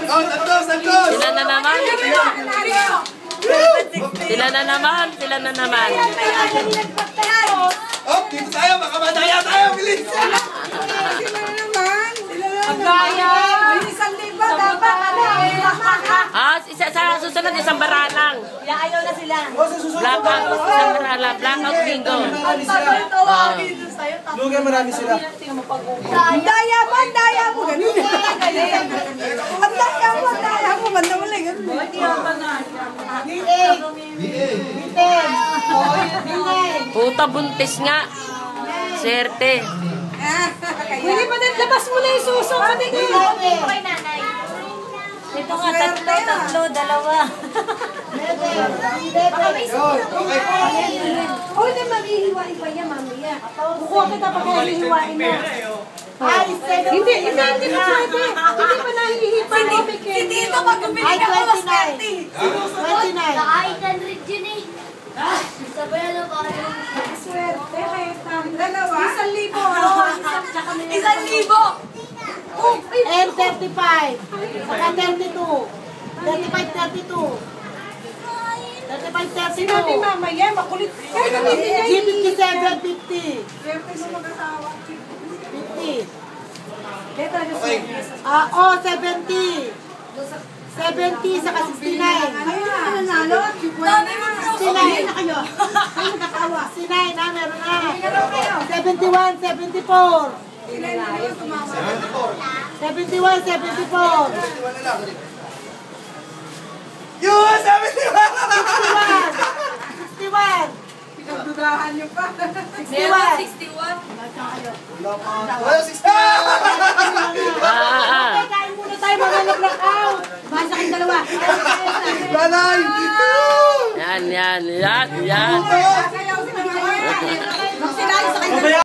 Oh, Santos! Sila na naman. Sila na naman. Sila na naman. Oh, dito tayo. Baka madaya tayo. Bilis! Sila na naman. Pagkaya. Isang liba dapat. Sa susunod isang baralang. Ayaw na sila. Blackout. Isang baralang. Blackout bingo. Lugan marami sila. Ang daya mo. Ang daya mo. Ganun. Ang daya mo. Ang daya mo. Banda mo lang. Puta buntis nga. Serte. Pwede pa din. Labas mo na yung suso. Pwede Okay, nanay. ito nga, tatlo, dalawa. Baka may O, hindi maghihiwain pa yan, mamaya. Kukuha kita pag nahihiwain mo. Ay, hindi pa pwede. Hindi pa nahihipa mo, Mikel. Hindi ito mag-bili ka ko, Swerte. 29. Nakain ka rin yun eh. Sabay na ba? Swerte, dalawa. 1,000. 1,000. And 35. Saka 32. 35, 32. 35, 32. Sinabi mamaya, makulit. Kaya gamitin niya yung 57, 50. Swerte mo mag-asawa. 50. Kaya talaga swerte. 70. 70 saka 69. Ayun na, nanalo. 69 na kayo. Kayo nagkakawa. 69 na, meron na. Meron kayo. 71, 74. Ilan na kayo tumama? 71, 74. Yun! Sabi niyo! 61. Pinagdudahan niyo pa. 61. Wala, 60! Kain muna tayo, mga nag-blackout. Basa kayong dalawa. Nanay! Yan.